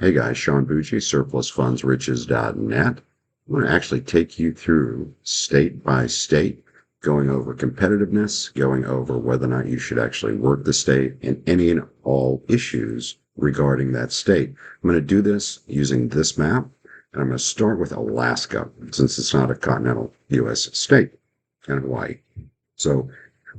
Hey guys, Sean Bucci, surplusfundsriches.net. I'm going to actually take you through state by state, going over competitiveness, going over whether or not you should actually work the state, and any and all issues regarding that state. I'm going to do this using this map, and I'm going to start with Alaska, since it's not a continental U.S. state, and Hawaii. So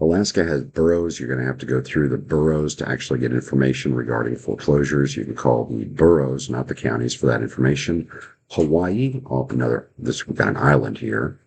Alaska has boroughs. You're going to have to go through the boroughs to actually get information regarding foreclosures. You can call the boroughs, not the counties, for that information. Hawaii, we've got an island here.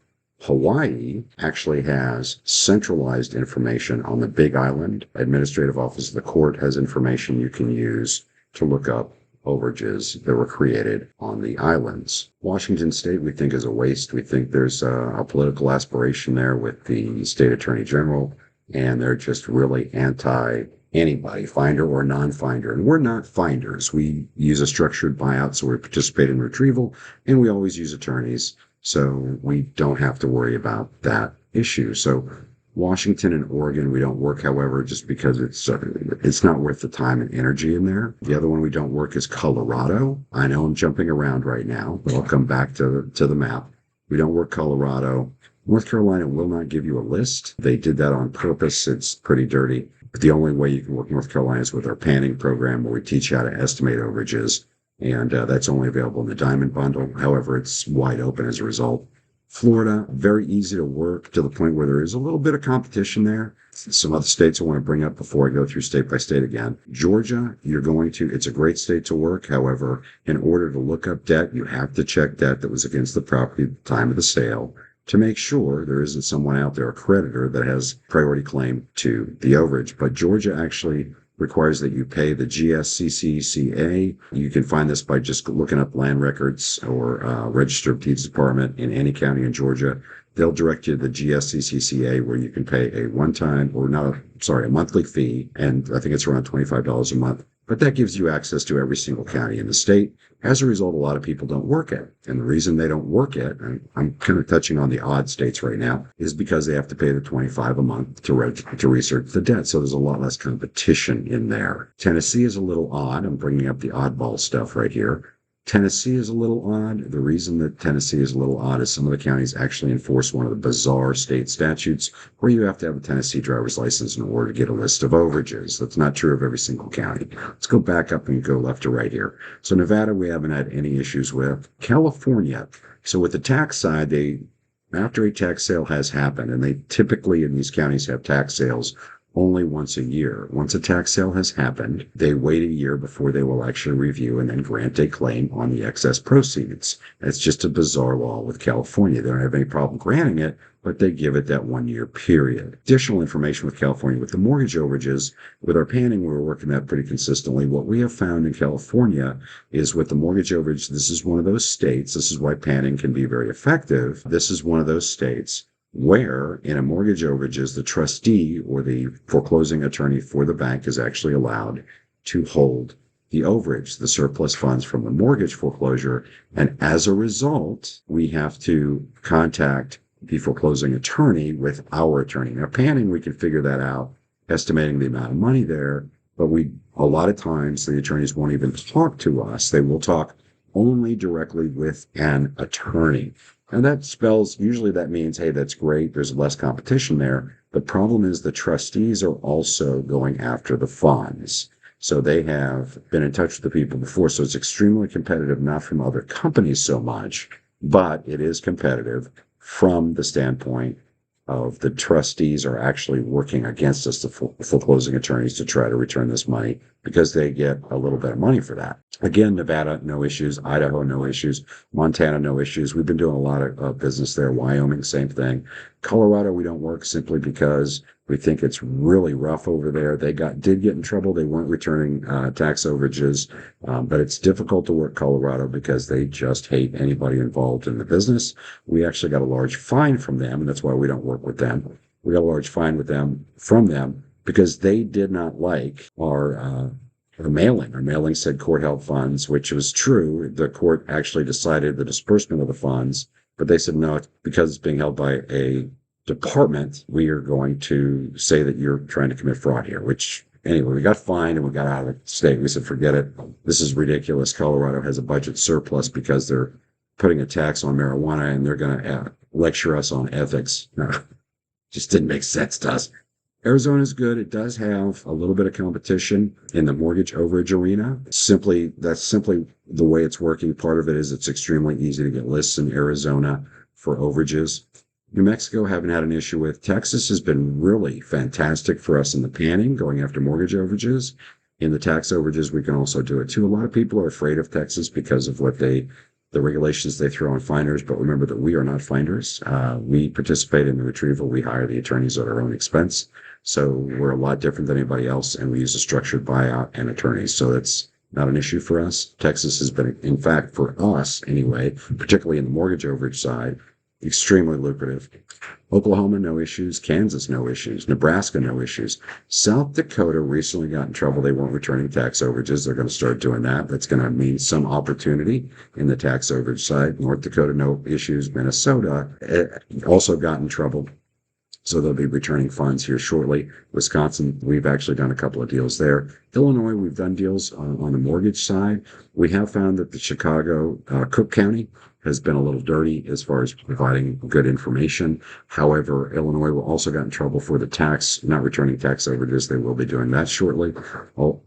Hawaii actually has centralized information on the Big Island. Administrative Office of the Court has information you can use to look up overages that were created on the islands. Washington State, we think, is a waste. We think there's a political aspiration there with the state attorney general, and they're just really anti anybody, finder or non-finder. And we're not finders. We use a structured buyout, so we participate in retrieval, and we always use attorneys, so we don't have to worry about that issue. So Washington and Oregon, we don't work, however, just because it's not worth the time and energy in there. The other one we don't work is Colorado. I know I'm jumping around right now, but I'll come back to the map. We don't work Colorado. North Carolina will not give you a list. They did that on purpose. It's pretty dirty. But the only way you can work North Carolina is with our panning program, where we teach you how to estimate overages, and that's only available in the Diamond Bundle. However, it's wide open as a result. Florida, very easy to work to the point where there is a little bit of competition there. Some other states I want to bring up before I go through state by state again. Georgia, it's a great state to work. However, in order to look up debt, you have to check debt that was against the property at the time of the sale to make sure there isn't someone out there, a creditor, that has priority claim to the overage. But Georgia actually requires that you pay the GSCCCA. You can find this by just looking up land records or Register of Deeds Department in any county in Georgia. They'll direct you to the GSCCCA, where you can pay a monthly fee, and I think it's around $25 a month. But that gives you access to every single county in the state. As a result, a lot of people don't work it. And the reason they don't work it, and I'm kind of touching on the odd states right now, is because they have to pay the $25 a month to research the debt. So there's a lot less competition in there. Tennessee is a little odd. I'm bringing up the oddball stuff right here. Tennessee is a little odd. The reason that Tennessee is a little odd is some of the counties actually enforce one of the bizarre state statutes where you have to have a Tennessee driver's license in order to get a list of overages. That's not true of every single county. Let's go back up and go left to right here. So Nevada, we haven't had any issues with. California. So with the tax side, after a tax sale has happened, and they typically in these counties have tax sales only once a year. Once a tax sale has happened, they wait a year before they will actually review and then grant a claim on the excess proceeds. It's just a bizarre law with California. They don't have any problem granting it, but they give it that 1 year period. Additional information with California, with the mortgage overages, with our panning, we're working that pretty consistently. What we have found in California is with the mortgage overage, this is one of those states, this is why panning can be very effective. This is one of those states where in a mortgage overages, the trustee or the foreclosing attorney for the bank is actually allowed to hold the overage, the surplus funds from the mortgage foreclosure. And as a result, we have to contact the foreclosing attorney with our attorney. Now, panning, we can figure that out, estimating the amount of money there, but a lot of times the attorneys won't even talk to us. They will talk only directly with an attorney. And usually that means, hey, that's great, there's less competition there. The problem is the trustees are also going after the funds. So they have been in touch with the people before. So it's extremely competitive, not from other companies so much, but it is competitive from the standpoint of the trustees are actually working against us, the foreclosing attorneys, to try to return this money because they get a little bit of money for that. Again, Nevada, no issues. Idaho, no issues. Montana, no issues. We've been doing a lot of business there. Wyoming, same thing. Colorado, we don't work simply because we think it's really rough over there. They did get in trouble. They weren't returning tax overages, but it's difficult to work Colorado because they just hate anybody involved in the business. We actually got a large fine from them, and that's why we don't work with them. We got a large fine from them because they did not like our mailing. Our mailing said court-held funds, which was true. The court actually decided the disbursement of the funds, but they said, no, it's because it's being held by a department, we are going to say that you're trying to commit fraud here, which Anyway, we got fined and we got out of the state. We said, forget it. This is ridiculous. Colorado has a budget surplus because they're putting a tax on marijuana and they're going to lecture us on ethics. No, just didn't make sense to us. Arizona's good. It does have a little bit of competition in the mortgage overage arena. That's simply the way it's working. Part of it is it's extremely easy to get lists in Arizona for overages. New Mexico haven't had an issue with. Texas has been really fantastic for us in the panning, going after mortgage overages. In the tax overages, we can also do it too. A lot of people are afraid of Texas because of the regulations they throw on finders, but remember that we are not finders. We participate in the retrieval. We hire the attorneys at our own expense. So we're a lot different than anybody else, and we use a structured buyout and attorneys. So that's not an issue for us. Texas has been, in fact, for us anyway, particularly in the mortgage overage side, extremely lucrative. Oklahoma, no issues. Kansas, no issues. Nebraska, no issues. South Dakota recently got in trouble. They weren't returning tax overages. They're going to start doing that. That's going to mean some opportunity in the tax overage side. North Dakota, no issues. Minnesota also got in trouble. So they'll be returning funds here shortly. Wisconsin, we've actually done a couple of deals there. Illinois, we've done deals on the mortgage side. We have found that the Chicago, Cook County has been a little dirty as far as providing good information. However, Illinois will also got in trouble for the not returning tax overages. They will be doing that shortly.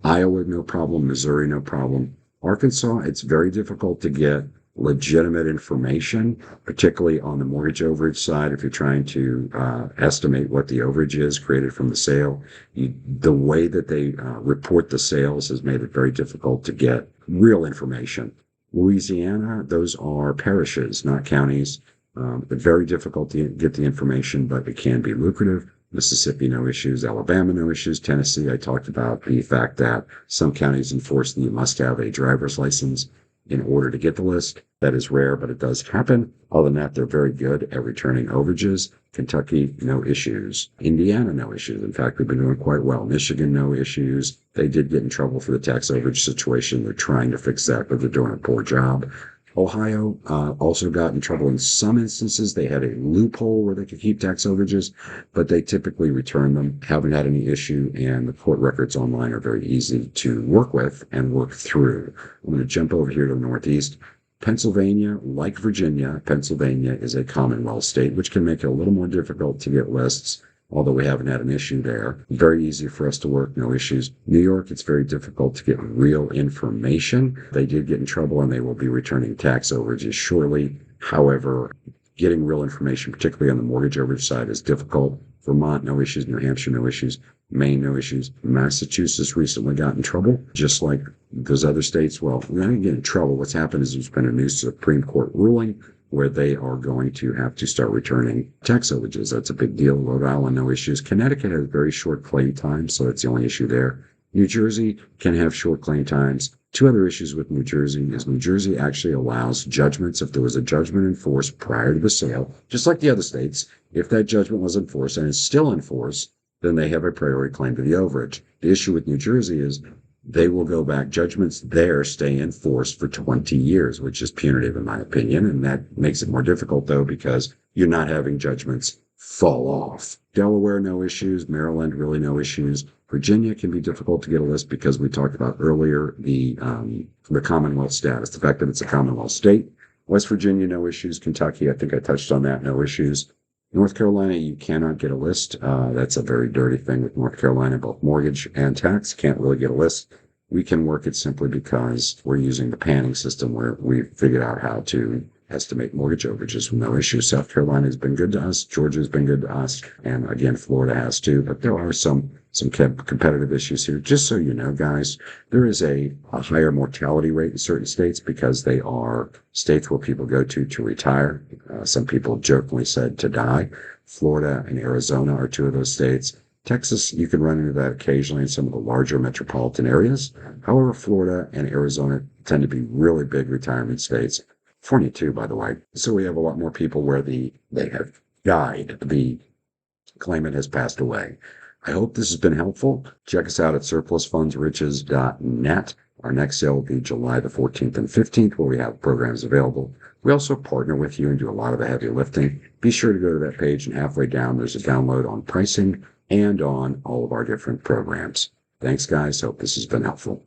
Iowa, no problem. Missouri, no problem. Arkansas, it's very difficult to get legitimate information, particularly on the mortgage overage side. If you're trying to estimate what the overage is created from the sale, the way that they report the sales has made it very difficult to get real information. Louisiana, those are parishes, not counties. Very difficult to get the information, but it can be lucrative. Mississippi, no issues. Alabama, no issues. Tennessee, I talked about the fact that some counties enforce that you must have a driver's license in order to get the list. That is rare, but it does happen. Other than that, they're very good at returning overages. Kentucky, no issues. Indiana, no issues. In fact, we've been doing quite well. Michigan, no issues. They did get in trouble for the tax overage situation. They're trying to fix that, but they're doing a poor job. Ohio also got in trouble in some instances. They had a loophole where they could keep tax overages, but they typically return them. Haven't had any issue, and the court records online are very easy to work with and work through. I'm going to jump over here to the Northeast. Pennsylvania, like Virginia, Pennsylvania is a Commonwealth state, which can make it a little more difficult to get lists, although we haven't had an issue there. Very easy for us to work, no issues. New York, it's very difficult to get real information. They did get in trouble and they will be returning tax overages shortly. However, getting real information, particularly on the mortgage overage side, is difficult. Vermont, no issues. New Hampshire, no issues. Maine, no issues. Massachusetts recently got in trouble, just like those other states. Well, we didn't get in trouble. What's happened is there's been a new Supreme Court ruling where they are going to have to start returning tax overages. That's a big deal. Rhode Island, no issues. Connecticut has very short claim time, so that's the only issue there. New Jersey can have short claim times. Two other issues with New Jersey is New Jersey actually allows judgments. If there was a judgment enforced prior to the sale, just like the other states, if that judgment was enforced and is still enforced, then they have a priority claim to the overage. The issue with New Jersey is they will go back. Judgments there stay in force for 20 years, which is punitive in my opinion. And that makes it more difficult though, because you're not having judgments fall off. Delaware, no issues. Maryland, really no issues. Virginia can be difficult to get a list because we talked about earlier the Commonwealth status, the fact that it's a Commonwealth state. West Virginia, no issues. Kentucky, I think I touched on that, no issues. North Carolina, you cannot get a list. That's a very dirty thing with North Carolina, both mortgage and tax. Can't really get a list. We can work it simply because we're using the panning system where we've figured out how to estimate mortgage overages with no issue. South Carolina has been good to us. Georgia has been good to us. And again, Florida has too. But there are some competitive issues here. Just so you know, guys, there is a higher mortality rate in certain states because they are states where people go to retire. Some people jokingly said to die. Florida and Arizona are two of those states. Texas, you can run into that occasionally in some of the larger metropolitan areas. However, Florida and Arizona tend to be really big retirement states. California too, by the way. So we have a lot more people where they have died. The claimant has passed away. I hope this has been helpful. Check us out at surplusfundsriches.net. Our next sale will be July the 14th and 15th, where we have programs available. We also partner with you and do a lot of the heavy lifting. Be sure to go to that page, and halfway down, there's a download on pricing and on all of our different programs. Thanks, guys. Hope this has been helpful.